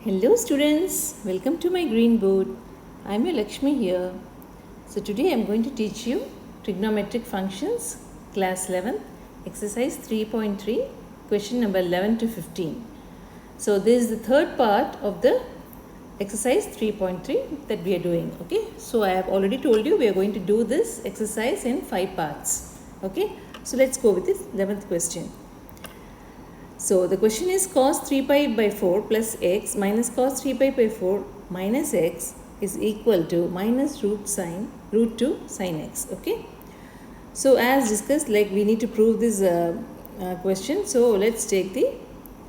Hello students, welcome to my green board. I am your Lakshmi here. So today I am going to teach you trigonometric functions, class 11, exercise 3.3, question number 11 to 15. So this is the third part of the exercise 3.3 that we are doing. Okay, so I have already told you we are going to do this exercise in 5 parts. Okay, so let's go with this 11th question. So the question is cos 3 pi by 4 plus x minus cos 3 pi by 4 minus x is equal to minus root 2 sin x. Okay. So as discussed, like we need to prove this question. So let's take the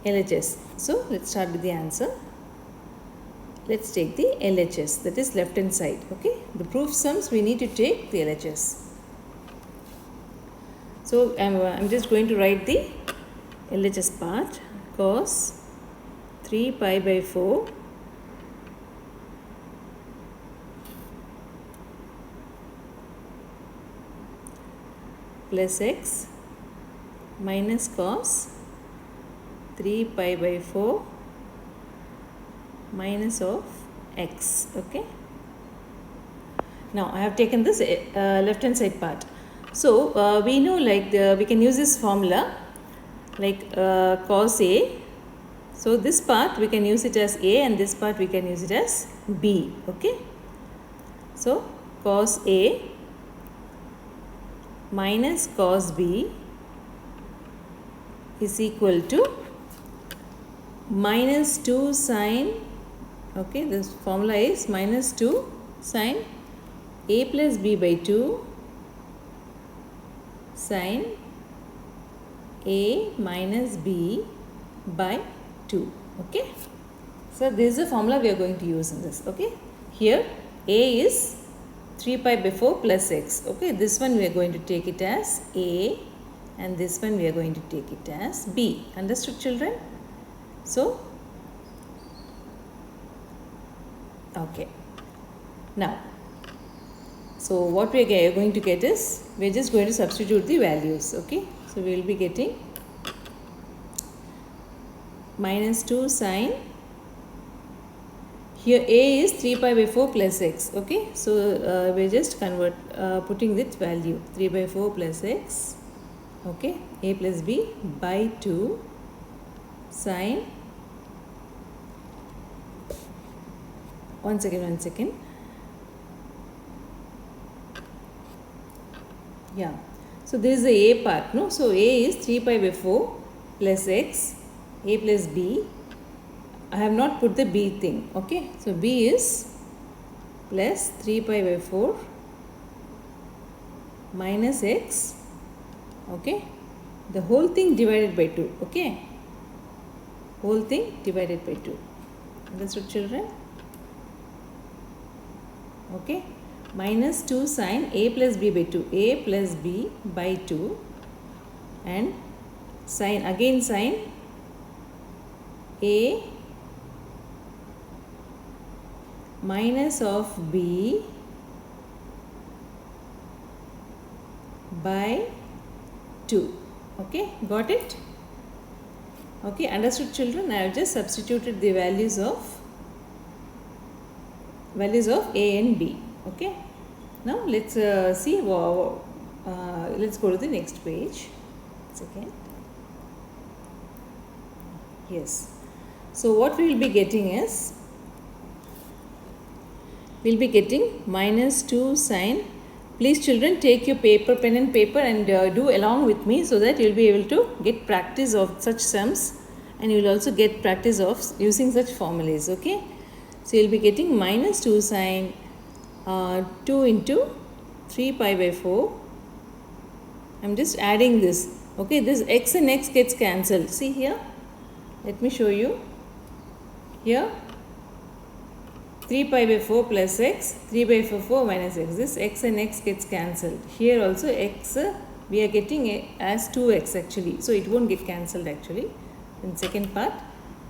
LHS. So let's start with the answer. Let's take the LHS, that is left hand side. Okay. The proof sums we need to take the LHS. So I'm just going to write the LHS part. Cos 3 pi by 4 plus x minus cos 3 pi by 4 minus of x. Okay. Now I have taken this left hand side part. So we know we can use this formula like cos A. So this part we can use it as A and this part we can use it as B. Okay. So cos A minus cos B is equal to minus 2 sin, okay, this formula is minus 2 sin A plus B by 2 sin A minus B by 2. Okay. So this is the formula we are going to use in this. Okay. Here A is 3 pi by 4 plus x. Okay. This one we are going to take it as A and this one we are going to take it as B. Understood, children? So, okay. Now, so what we are going to get is, we are just going to substitute the values. Okay. So we will be getting minus 2 sin, here A is 3 pi by 4 plus x. Okay. So we are just putting this value 3 by 4 plus x. Okay. A plus B by 2 sin, one second. Yeah. So this is the A part, no? So A is 3 pi by 4 plus x, A plus B. I have not put the B thing, okay? So B is plus 3 pi by 4 minus x, okay? The whole thing divided by 2, okay? Whole thing divided by 2. Understood, children? Okay? Minus 2 sin A plus B by 2, A plus B by 2 and sin, again sin A minus of B by 2. Okay, got it? Okay, understood, children? I have just substituted the values of A and B. Okay. Now let's see. Let's go to the next page. Second. Yes. So what we will be getting is, we will be getting minus 2 sin. Please, children, take your pen and paper and do along with me so that you will be able to get practice of such sums and you will also get practice of using such formulas. Okay. So you will be getting minus 2 sin 2 into 3 pi by 4. I am just adding this. Okay, this x and x gets cancelled. See here. Let me show you. Here 3 pi by 4 plus x, 3 by 4 minus x. This x and x gets cancelled. Here also x we are getting as 2x actually. So it won't get cancelled actually in second part.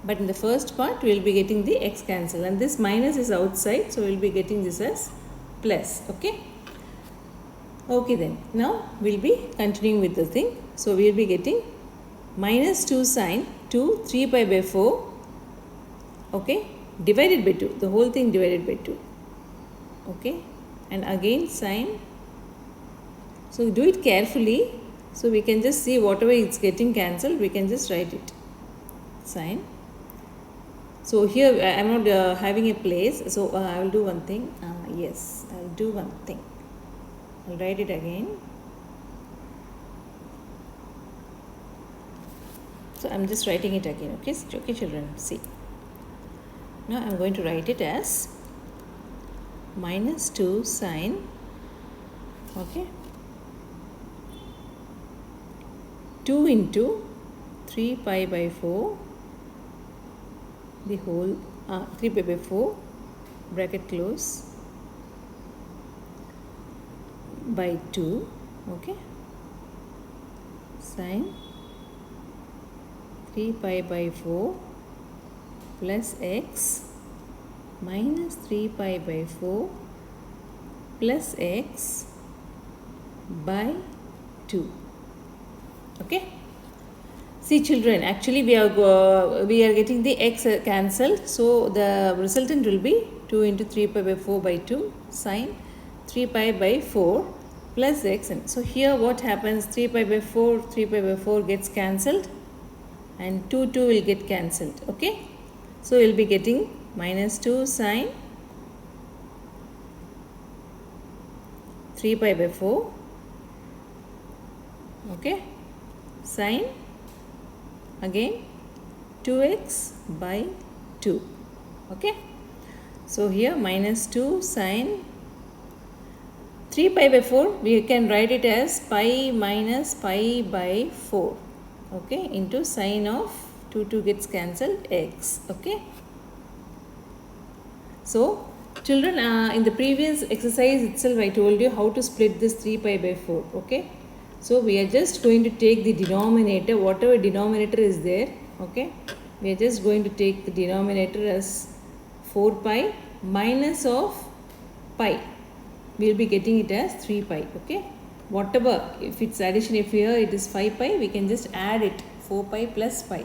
But in the first part we will be getting the x cancel and this minus is outside. So we will be getting this as plus. Okay. Okay then. Now we will be continuing with the thing. So we will be getting minus 2 sin 3 pi by 4 Okay, divided by 2, the whole thing divided by 2. Okay, and again sine. So do it carefully, so we can just see whatever is getting cancelled, we can just write it. Sine. So here I am not having a place, so I will do one thing. Yes, I will do one thing. I will write it again. So I am just writing it again. Okay, okay children, see. Now I am going to write it as minus 2 sine, okay, 2 into 3 pi by 4, the whole 3 pi by 4 bracket close by 2, okay, sine 3 pi by 4 plus x minus 3 pi by 4 plus x by 2. Okay. See children, actually we are getting the x cancelled, so the resultant will be 2 into 3 pi by 4 by 2 sine 3 pi by 4 plus x. And so here what happens, 3 pi by 4 gets cancelled and 2 will get cancelled. Okay, so we will be getting minus 2 sine 3 pi by 4, okay, sine again 2x by 2. Okay, so here minus 2 sine 3 pi by 4, we can write it as pi minus pi by 4, okay, into sine of 2 gets cancelled x. Okay, so children, in the previous exercise itself I told you how to split this 3 pi by 4. Okay, so we are just going to take the denominator, whatever denominator is there. Okay, we are just going to take the denominator as 4 pi minus of pi, we will be getting it as 3 pi. Okay, whatever, if it's addition, if here it is 5 pi, we can just add it, 4 pi plus pi.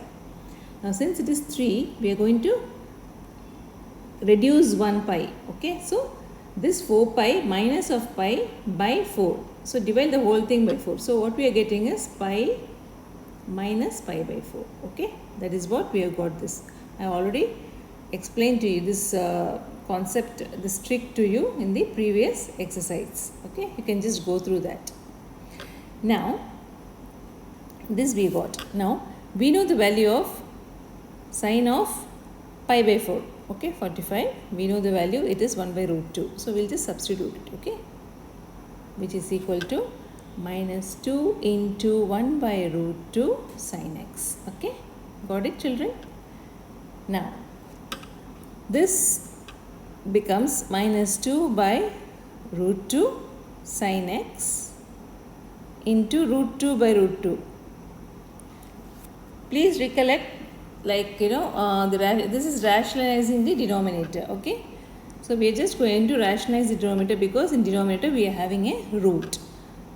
Now since it is 3, we are going to reduce 1 pi. Okay, so this 4 pi minus of pi by 4, so divide the whole thing by 4. So what we are getting is pi minus pi by 4. Okay, that is what we have got this. I have already explained to you this concept, this trick to you in the previous exercise. Okay, you can just go through that. Now this we got. Now we know the value of sine of pi by 4. Okay, 45, we know the value, it is 1 by root 2. So we will just substitute it. Okay, which is equal to minus 2 into 1 by root 2 sine x. Okay, got it children? Now this becomes minus 2 by root 2 sine x into root 2 by root 2. Please recollect, like this is rationalizing the denominator. Okay, so we are just going to rationalize the denominator because in denominator we are having a root.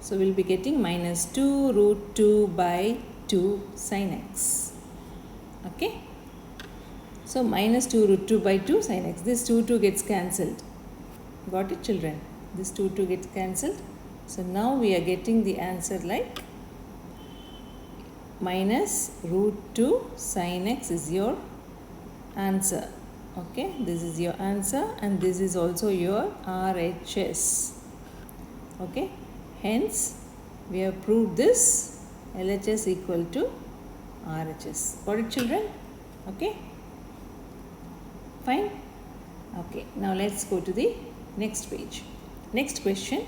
So we will be getting minus 2 root 2 by 2 sine x. Okay, so minus 2 root 2 by 2 sine x. This 2 gets cancelled. Got it children? This 2 gets cancelled. So now we are getting the answer like minus root 2 sine x is your answer. Okay, this is your answer and this is also your RHS. Okay, hence we have proved this LHS equal to RHS. Got it children? Okay, fine. Okay, now let's go to the next page. Next question.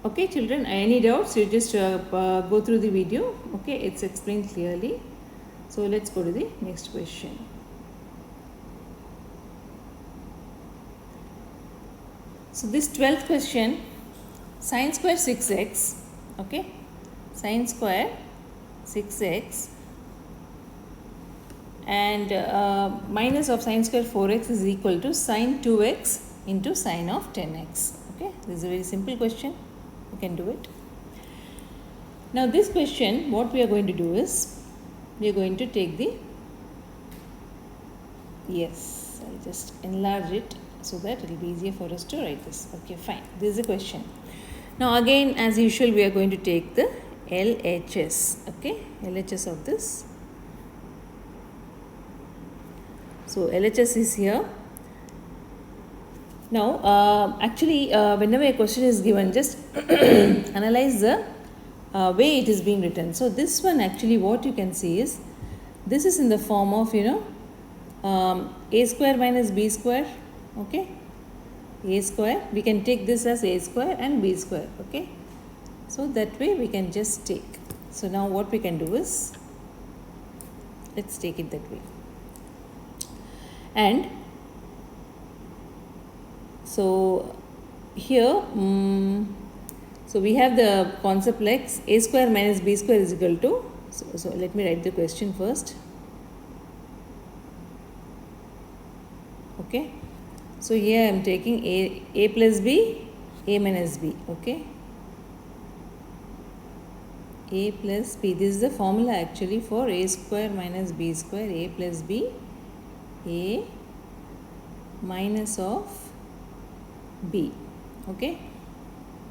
Okay children, any doubts, you just go through the video. Okay, it's explained clearly. So let's go to the next question. So this 12th question, sine square 6x, okay, sine square 6x and minus of sine square 4x is equal to sine 2x into sine of 10x. Okay, this is a very simple question. You can do it. Now this question, what we are going to do is, we are going to take the, yes, I'll just enlarge it so that it will be easier for us to write this. Okay, fine. This is a question. Now again, as usual, we are going to take the LHS. Okay, LHS of this. So LHS is here. Now, actually, whenever a question is given, just analyze the way it is being written. So this one, actually, what you can see is, this is in the form of, a square minus b square. Okay, a square, we can take this as a square and b square. Okay, so that way we can just take. So now what we can do is, let's take it that way. And so here, so we have the concept like a square minus b square is equal to, so let me write the question first. Okay, so here I am taking a plus b, a minus b. Okay, a plus b, this is the formula actually for a square minus b square, a plus b, a minus of b. Okay,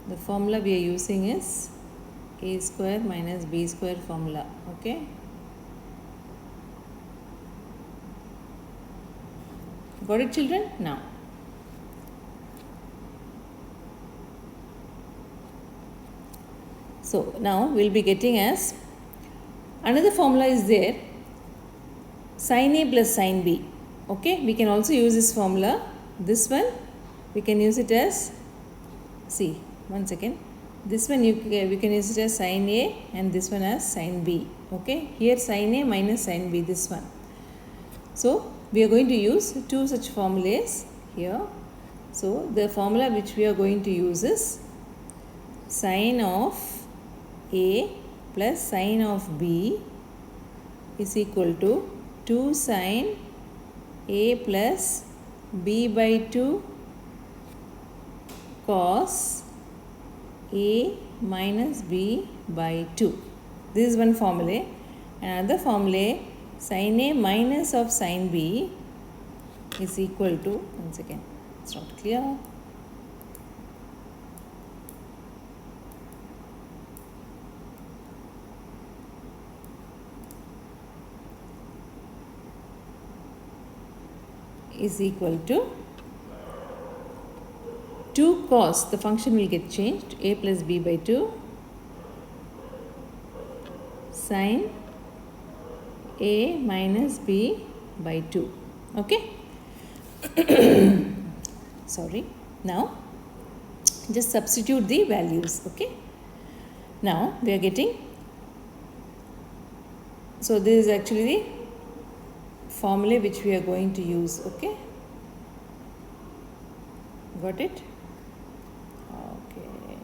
the formula we are using is a square minus b square formula. Okay, got it, children? Now so now we'll be getting as another formula is there, sin a plus sin b. Okay, we can also use this formula. This one we can use it as, see, one second, this one we can use it as sin a and this one as sin b. Okay, here sin a minus sin b, this one. So we are going to use two such formulas here. So the formula which we are going to use is sin of a plus sin of b is equal to 2 sin a plus b by 2 cos a minus b by 2. This is one formula. Another formula, sin a minus of sin b is equal to, one second, it's not clear. Is equal to 2 cos, the function will get changed, a plus b by 2 sin a minus b by 2. Okay. Sorry. Now just substitute the values. Okay. Now we are getting, so this is actually the formula which we are going to use. Okay, got it? Okay,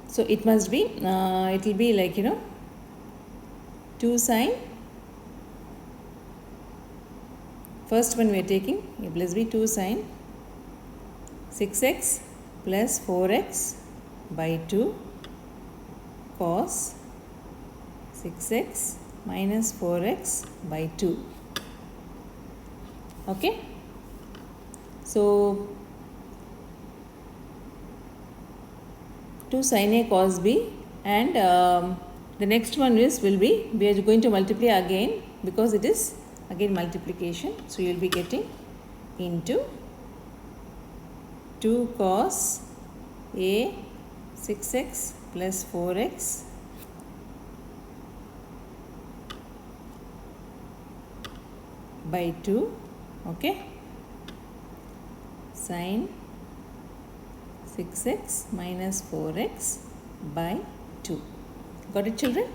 so it must be it will be like 2 sin, first one we are taking a plus b, 2 sin 6x plus 4x by 2 cos 6x minus 4x by 2. Okay, so 2 sin a cos b, and the next one is will be, we are going to multiply again because it is again multiplication, so you will be getting into 2 cos a 6x plus 4x by 2. Okay, sin 6x minus 4x by 2. Got it, children?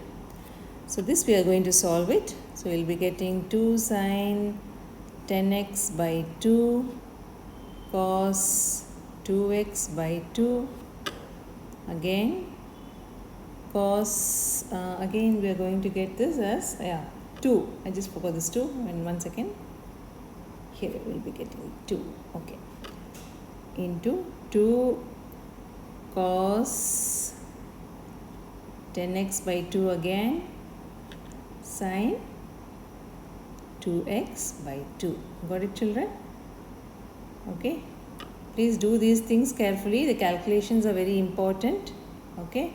So this we are going to solve it. So we will be getting 2 sin 10x by 2 cos 2x by 2, again cos, again we are going to get this as 2. I just forgot this 2, and 1 second, here we will be getting 2. Okay, into 2 cos 10x by 2 again, sin 2x by 2. Got it, children? Okay. Please do these things carefully. The calculations are very important. Okay.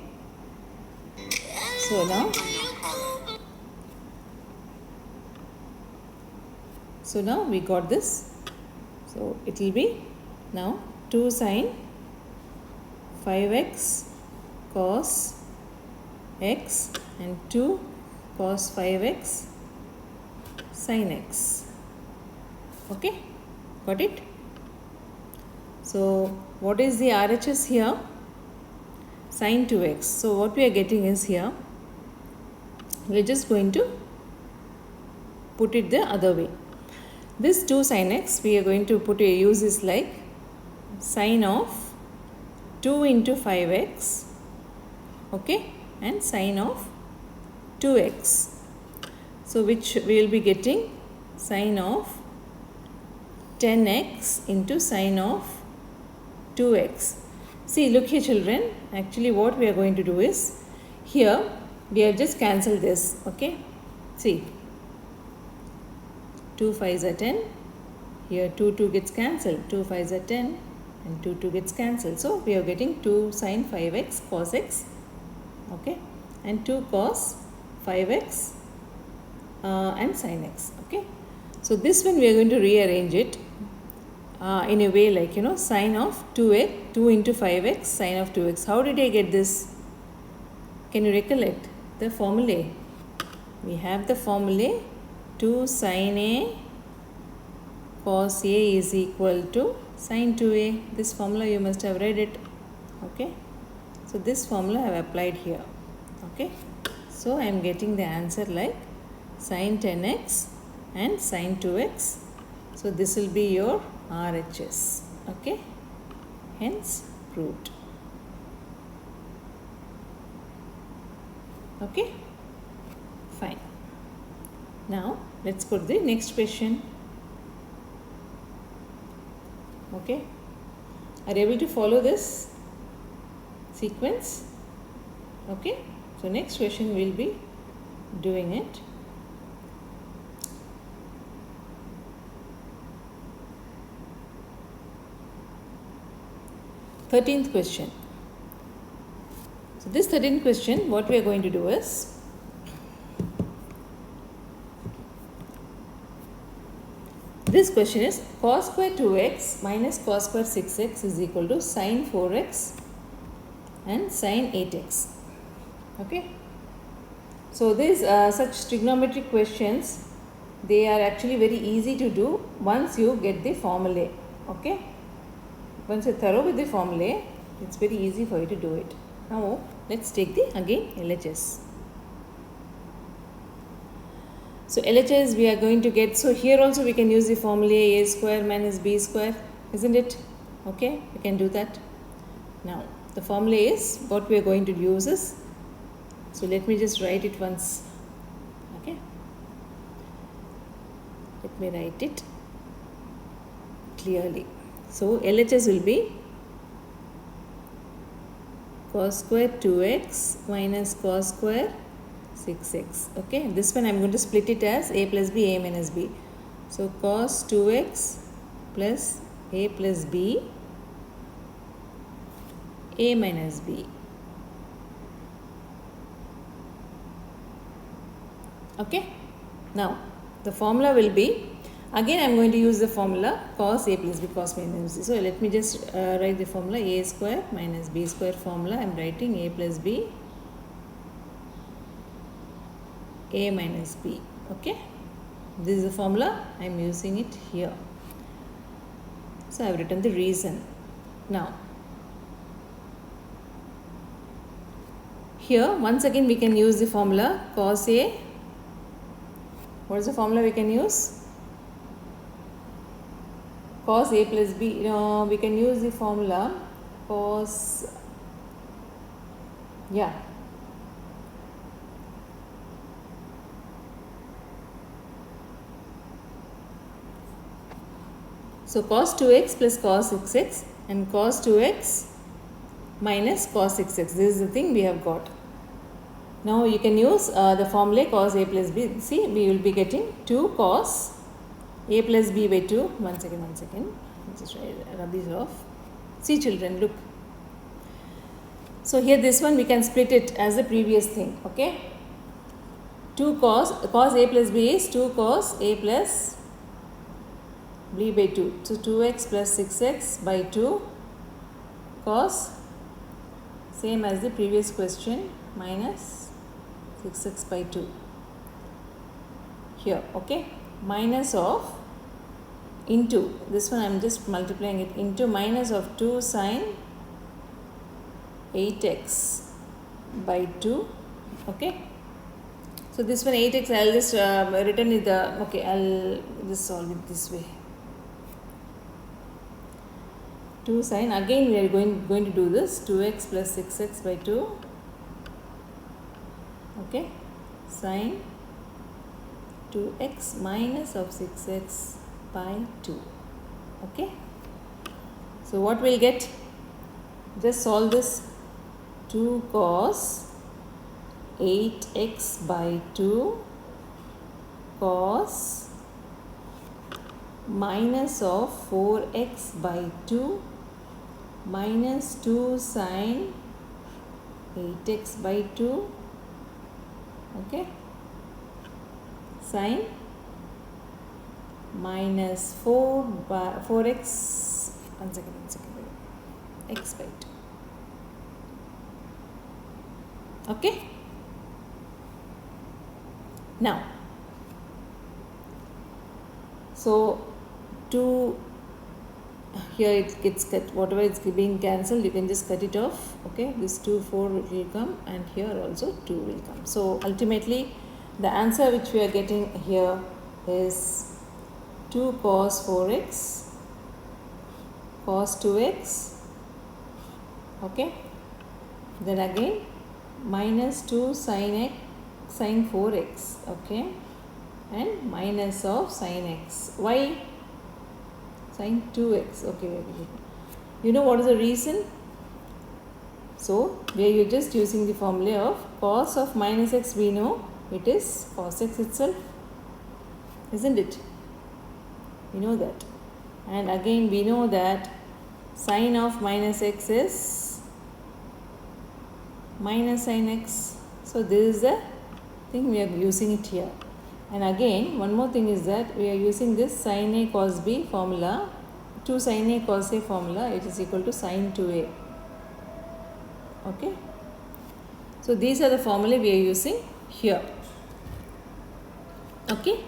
So now we got this. So it will be now 2 sin 5x cos x and 2 cos 5x sin x. Okay, got it? So what is the RHS here? Sin 2x. So what we are getting is here, we are just going to put it the other way. This 2 sin x we are going to use is like sine of 2 into 5x, okay, and sine of 2x. So which we will be getting sine of 10x into sine of 2x. See, look here children, actually what we are going to do is, here we have just cancelled this, okay. See, 2 5s are 10, here 2 gets cancelled, 2 5s are 10 and 2 gets cancelled. So we are getting 2 sin 5x cos x, okay, and 2 cos 5x and sin x, okay. So this one we are going to rearrange it in a way like, sine of 2x, 2 into 5x, sine of 2x. How did I get this? Can you recollect the formulae? We have the formulae 2 sin a cos a is equal to sin 2a. This formula you must have read it, okay. So this formula I have applied here, okay. So I am getting the answer like sin 10x and sin 2x. So this will be your RHS, okay, hence proved. Okay, fine. Now let's put the next question. Okay, are you able to follow this sequence? Okay, so next question we'll be doing it. Thirteenth question. So this 13th question, what we are going to do is, this question is cos square 2x minus cos square 6x is equal to sin 4x and sin 8x. Okay. So these such trigonometric questions, they are actually very easy to do once you get the formulae. Okay. Once you are thorough with the formulae, it's very easy for you to do it. Now let's take the again LHS. So LHS we are going to get, so here also we can use the formula a square minus b square, isn't it? Okay, we can do that. Now the formula is, what we are going to use is, so let me just write it once. Okay, let me write it clearly. So LHS will be cos square 2x minus cos square 6x. Okay, this one I am going to split it as a plus b, a minus b. So cos 2x plus a plus b, a minus b. Okay, now the formula will be, again I am going to use the formula cos a plus b cos minus b. So let me just write the formula a square minus b square formula. I am writing a plus b, a minus b. Okay, this is the formula, I am using it here. So I have written the reason. Now here once again we can use the formula cos a. What is the formula we can use? Cos a plus b. We can use the formula cos, yeah, so cos 2x plus cos 6x and cos 2x minus cos 6x. This is the thing we have got. Now you can use the formula cos a plus b. See, we will be getting 2 cos a plus b by 2. One second. Just rub these off. See children, look. So here this one we can split it as the previous thing. Okay. 2 cos a plus b is 2 cos a plus b by 2. So 2x plus 6x by 2 cos, same as the previous question, minus 6x by 2 here. Okay, minus of into, this one I am just multiplying it, into minus of 2 sine 8x by 2. Okay, so this one 8x I will just written it okay, I will just solve it this way. 2 sine, again we are going to do this, 2x plus 6x by 2. Okay, sine 2x minus of 6x by 2. Okay, so what we'll get, just solve this. 2 cos 8x by 2 cos minus of 4x by 2 minus 2 sine 8x by 2. Okay, sine minus 4x, one second, x by 2. Okay, now so 2 here it gets cut, whatever is being cancelled you can just cut it off. Okay, this 2 4 will come, and here also 2 will come. So ultimately the answer which we are getting here is 2 cos 4x cos 2x. Okay, then again minus 2 sin 4x. Okay, and minus of sin x. Why sin 2x? Okay, you know what is the reason? So we are just using the formula of cos of minus x. We know it is cos x itself, isn't it? We know that. And again we know that sin of minus x is minus sin x. So this is the thing we are using it here. And again one more thing is that we are using this sin a cos b formula, 2 sin a cos a formula, it is equal to sin 2a. Okay, so these are the formula we are using here. Okay,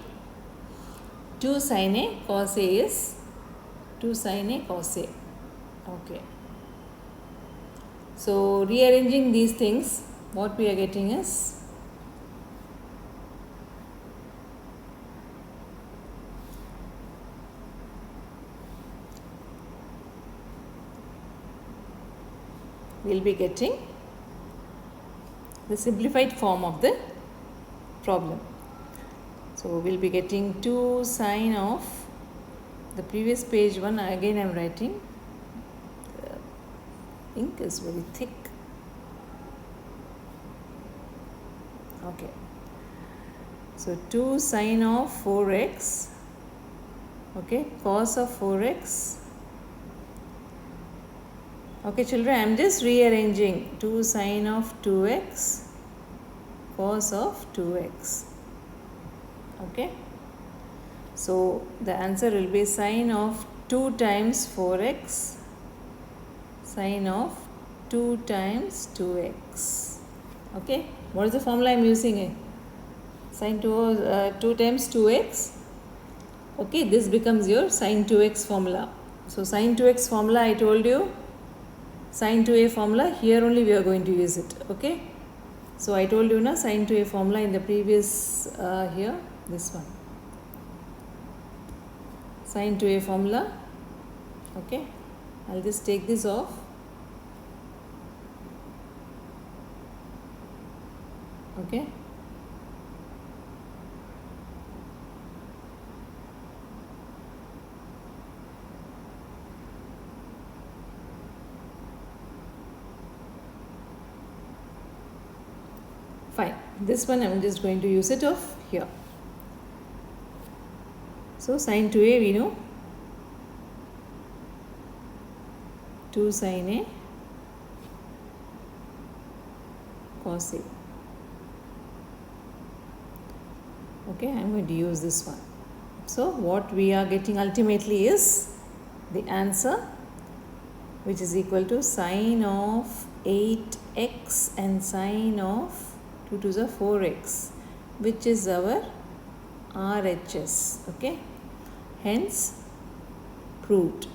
2 sin a cos a is 2 sin a cos a. Okay, so rearranging these things, what we are getting is we will be getting the simplified form of the problem. So we will be getting 2 sine of the previous page one. Again I am writing, the ink is very thick. Okay, so 2 sine of 4x, okay, cos of 4x. Okay children, I am just rearranging 2 sine of 2x cos of 2x. Okay, so the answer will be sine of 2 times 4x, sine of 2 times 2x. Okay, what is the formula I am using? Sine 2 times 2x. Okay, this becomes your sine 2x formula. So sine 2x formula I told you, sine 2a formula, here only we are going to use it. Okay, so I told you na sine 2a formula in the previous here, this one, sine 2a formula. Okay, I'll just take this off. Okay, Fine. This one I am just going to use it of here. So sin 2a we know 2 sin a cos a. Okay, I am going to use this one. So what we are getting ultimately is the answer, which is equal to sine of 8x and sine of 2 to the 4x, which is our RHS. Okay, hence proved.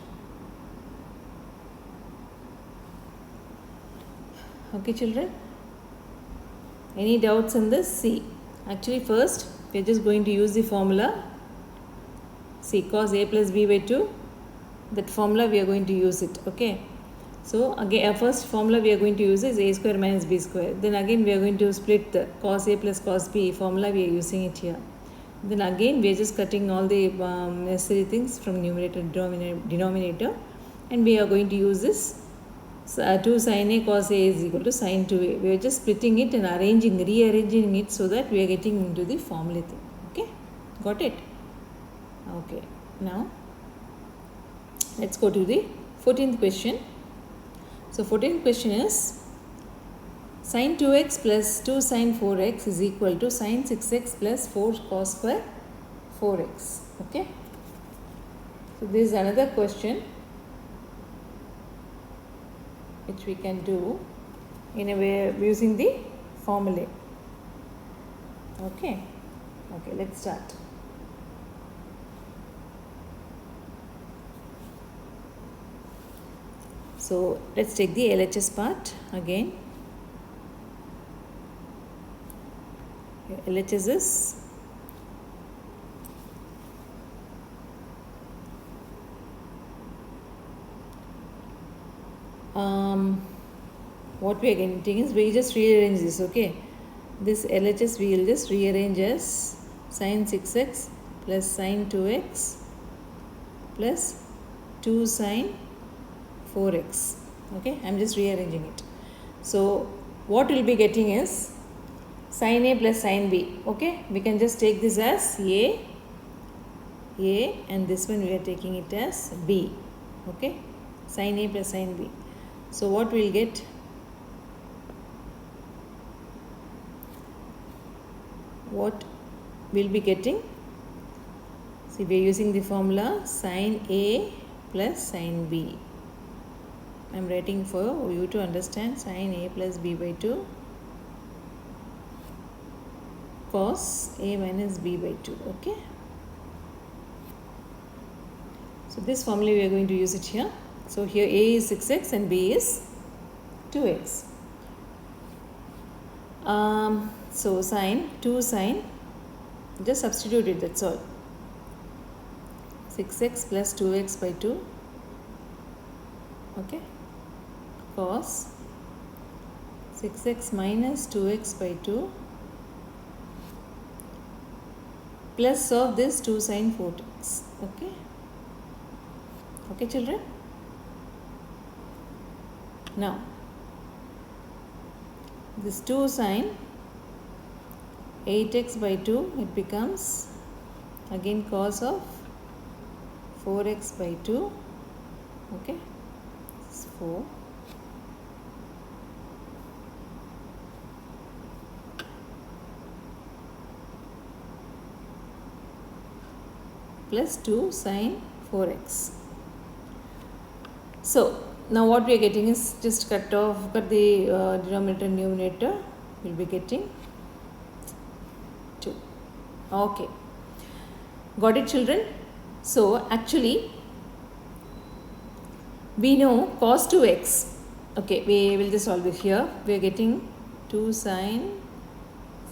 Okay children, any doubts in this? See, actually first we are just going to use the formula. See, cos a plus b by 2, that formula we are going to use it. Okay, so again our first formula we are going to use is a square minus b square. Then again we are going to split the cos a plus cos b formula, we are using it here. Then again we are just cutting all the necessary things from numerator to denominator, and we are going to use this 2 sin a cos a is equal to sin 2a. We are just splitting it and rearranging it so that we are getting into the formula thing. Okay, got it? Okay, now let's go to the 14th question. So 14th question is sin 2x plus 2 sin 4x is equal to sin 6x plus 4 cos square 4x. Okay, so this is another question which we can do in a way using the formula. Okay, let's start. So let's take the LHS part again. LHS is what we are getting is we just rearrange this. Okay, this LHS we will just rearrange as sin 6x plus sin 2x plus 2 sin 4x. Okay, I am just rearranging it. So what we will be getting is sin a plus sin b. Okay, we can just take this as a, and this one we are taking it as b. Okay, sin a plus sin b. So what we will get? What we'll be getting? See, we are using the formula sin a plus sin b. I am writing for you to understand sin a plus b by 2 cos a minus b by 2. Okay, so this formula we are going to use it here. So here a is 6x and b is 2x. So sin 2 sin, just substitute it, that's all. 6x plus 2x by 2. Okay, cos 6x minus 2x by 2 plus of this 2 sin 4x. Okay children, now this 2 sin 8x by 2, it becomes again cos of 4x by 2. Okay, it's 4 plus 2 sin 4x. So now what we are getting is just cut the denominator and numerator, we will be getting 2. Okay, got it children? So actually we know cos 2x. Okay, we will just solve it here. We are getting 2 sin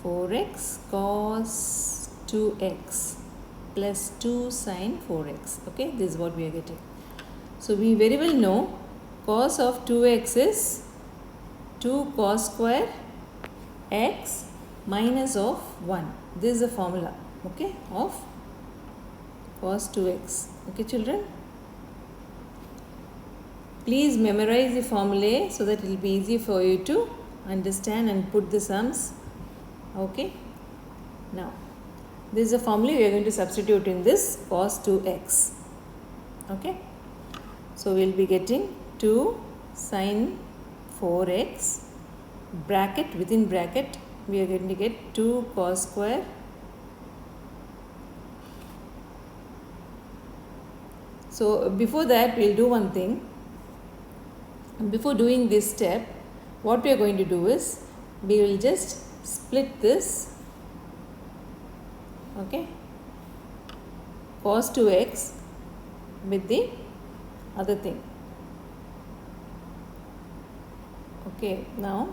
4x cos 2x plus 2 sin 4x. Okay, this is what we are getting. So we very well know cos of 2x is 2 cos square x minus of 1. This is the formula, okay, of cos 2x. Okay children, please memorize the formula so that it will be easy for you to understand and put the sums Okay. Now, this is a formula we are going to substitute in this cos 2x. Okay. So, we will be getting 2 sin 4x bracket, within bracket we are going to get 2 cos square So before that, we'll do one thing. Before doing this step, what we are going to do is we will just split this, okay, cos 2x with the other thing. Okay, now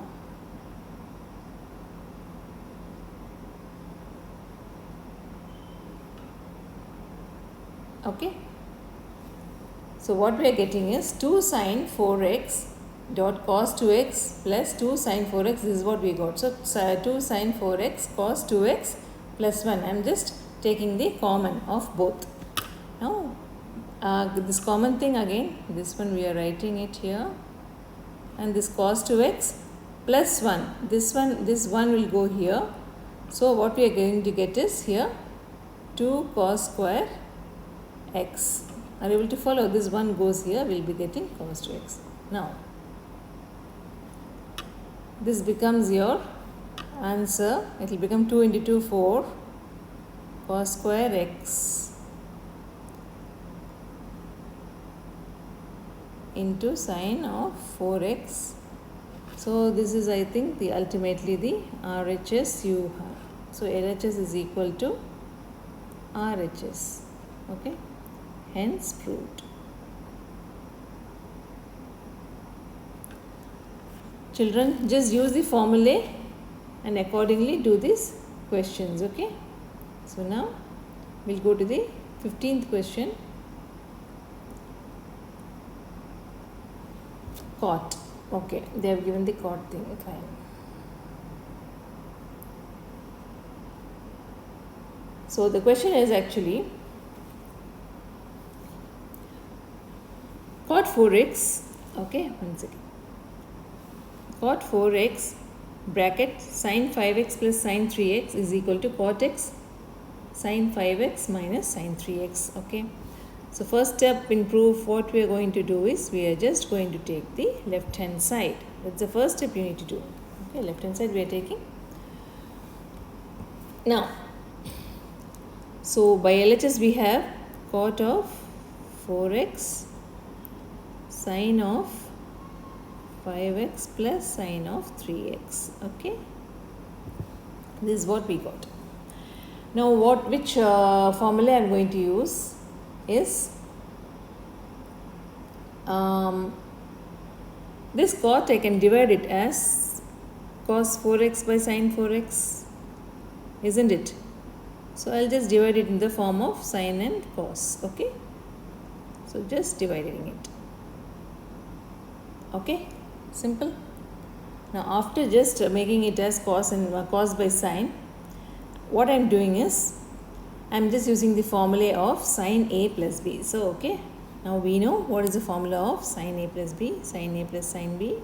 okay. So what we are getting is 2 sin 4x dot cos 2x plus 2 sin 4x. This is what we got. So 2 sin 4x cos 2x plus 1. I am just taking the common of both. Now this common thing again, this one we are writing it here, and this cos 2x plus 1. This one will go here. So what we are going to get is here 2 cos square x. Are you able to follow? This one goes here, we will be getting cos 2x. Now, this becomes your answer. It will become 2 into 2, 4 cos square x into sine of 4x. So, this is, I think, the ultimately the RHS you have. So, LHS is equal to RHS. Okay. Hence proved. Children, just use the formulae and accordingly do these questions. Okay. So now we'll go to the 15th question. Cot. Okay, they have given the cot thing. Fine. So the question is actually cot 4x, okay, one second. Cot 4x bracket sin 5x plus sin 3x is equal to cot x sin 5x minus sin 3x, okay. So first step in proof, what we are going to do is we are just going to take the left hand side. That's the first step you need to do. Okay, left hand side we are taking. Now, so by LHS we have cot of 4x sine of 5x plus sine of 3x. Okay, this is what we got. Now which formula I am going to use is this cot I can divide it as cos 4x by sine 4x, isn't it? So I'll just divide it in the form of sine and cos. Okay, so just dividing it. Okay, simple. Now after just making it as cos and cos by sine, what I am doing is I am just using the formula of sine A plus B. So okay, now we know what is the formula of sine A plus B, sine A plus sine B.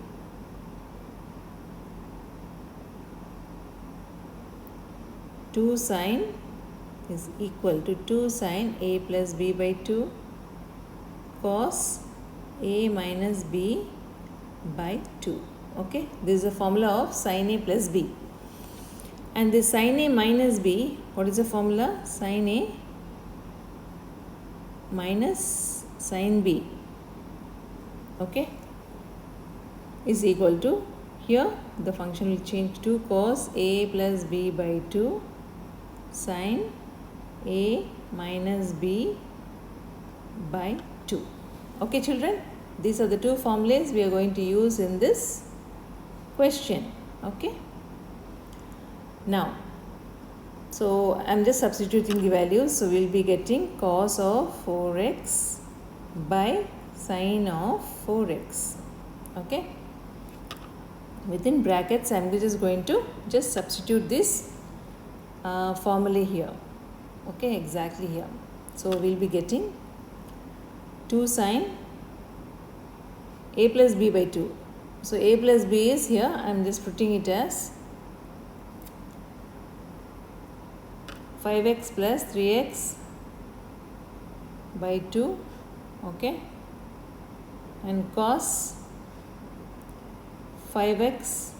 Two sine is equal to 2 sine A plus B by 2 cos A minus B by 2. Okay, this is the formula of sine A plus B. And this sine A minus B, what is the formula? Sine A minus sine B, okay, is equal to, here the function will change to cos A plus B by 2 sine A minus B by 2. Okay children, these are the two formulas we are going to use in this question. Okay. Now, so I am just substituting the values. So we will be getting cos of 4x by sine of 4x. Okay. Within brackets, I am just going to just substitute this formula here. Okay, exactly here. So we will be getting 2 sine A plus B by 2. So A plus B is here. I am just putting it as 5x plus 3x by 2, okay, and cos 5x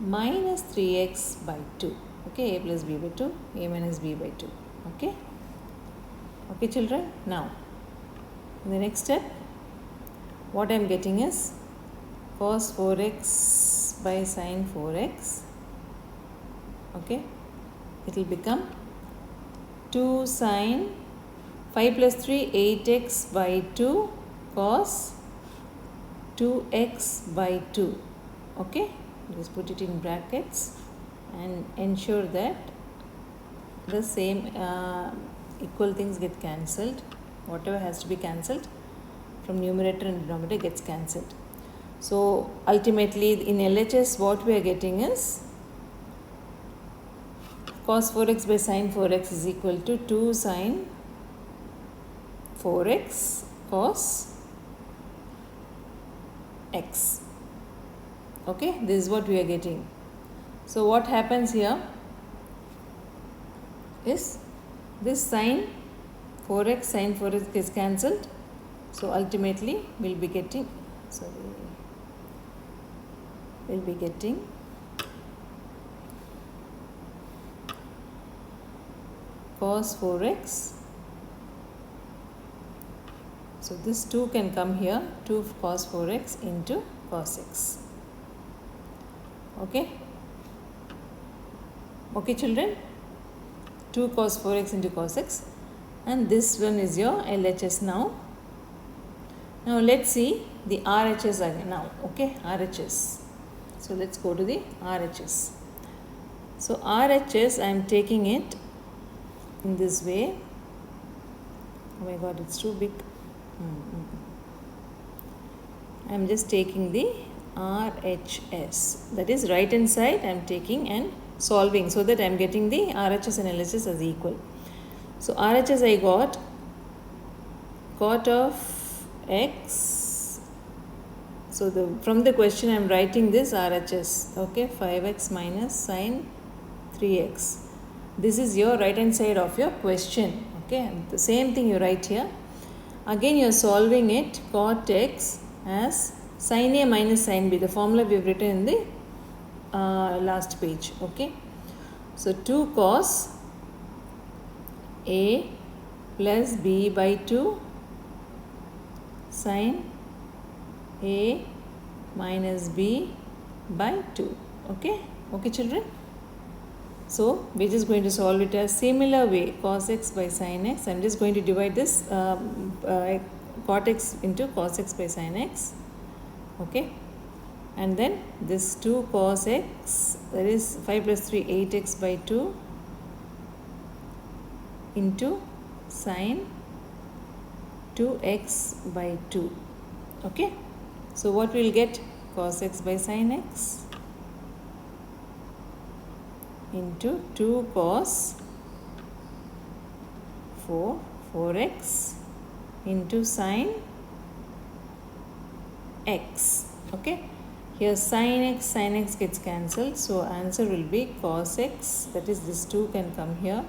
minus 3x by 2, okay, a plus b by 2, a minus b by 2, okay. Okay children, now in the next step what I am getting is cos 4x by sin 4x, okay, it will become 2 sin 5 plus 3 8x by 2 cos 2x by 2, okay. Just put it in brackets and ensure that the same equal things get cancelled. Whatever has to be cancelled from numerator and denominator gets cancelled. So ultimately in LHS what we are getting is cos 4x by sin 4x is equal to 2 sin 4x cos x, okay. This is what we are getting. So what happens here is this sin 4x is cancelled. So ultimately we'll be getting cos 4x. So this 2 can come here, 2 cos 4x into cos x, okay. Okay children, 2 cos 4x into cos x, and this one is your LHS now. Now let's see the RHS again now, okay, RHS. So let's go to the RHS. So RHS I am taking it in this way. Oh my god, it's too big. I am just taking the RHS, that is right hand side I am taking and solving so that I am getting the RHS and LHS as equal. So RHS I got cot of x. So from the question I am writing this RHS, okay, 5x minus sin 3x. This is your right hand side of your question, okay. The same thing you write here. Again you are solving it, cot x as sin a minus sin b, the formula we have written in the last page, okay. So 2 cos a plus b by 2 sin a minus b by 2, okay. Okay children, so we are just going to solve it as similar way, cos x by sin x. I am just going to divide this cot x into cos x by sin x, okay, and then this 2 cos x, that is 5 plus 3 8x by 2 into sin 2x by 2, okay. So what we will get, cos x by sin x into 2 cos 4x into sin x, okay. Here sin x gets cancelled, so answer will be cos x, that is this 2 can come here,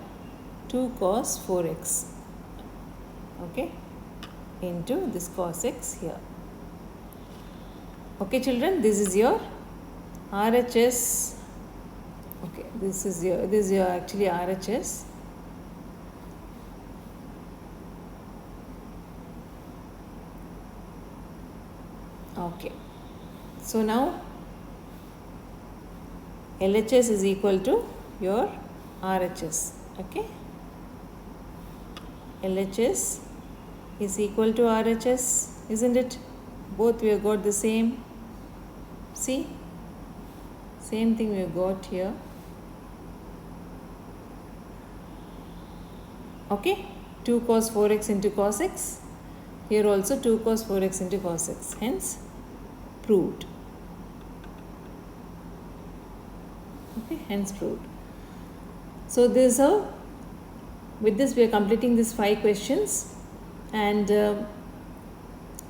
2 cos 4x, okay, into this cos x here. Okay children, this is your RHS, okay, this is your actually RHS. Okay, so now LHS is equal to your RHS, okay. LHS is equal to RHS, isn't it? Both we have got the same. See, same thing we have got here, okay. 2 cos 4x into cos x, here also 2 cos 4x into cos x, hence proved, okay, hence proved. So this is how, with this we are completing these 5 questions, and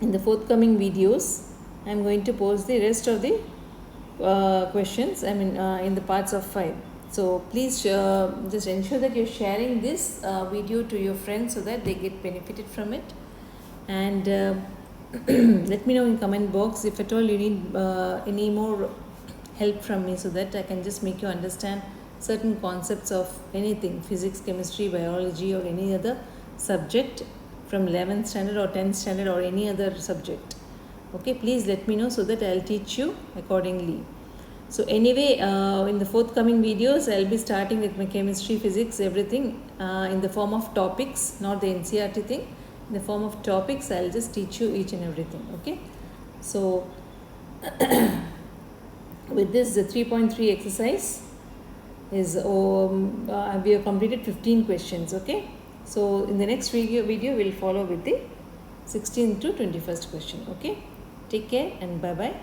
in the forthcoming videos I am going to post the rest of the questions, I mean in the parts of 5. So please just ensure that you're sharing this video to your friends so that they get benefited from it. And let me know in comment box if at all you need any more help from me, so that I can just make you understand certain concepts of anything, physics, chemistry, biology, or any other subject from 11th standard or 10th standard or any other subject. Okay, please let me know so that I'll teach you accordingly. So anyway, in the forthcoming videos, I'll be starting with my chemistry, physics, everything in the form of topics, not the NCERT thing. In the form of topics, I'll just teach you each and everything. Okay. So with this, the 3.3 exercise is we have completed 15 questions. Okay. So in the next video we'll follow with the 16th to 21st question. Okay. Take care and bye bye.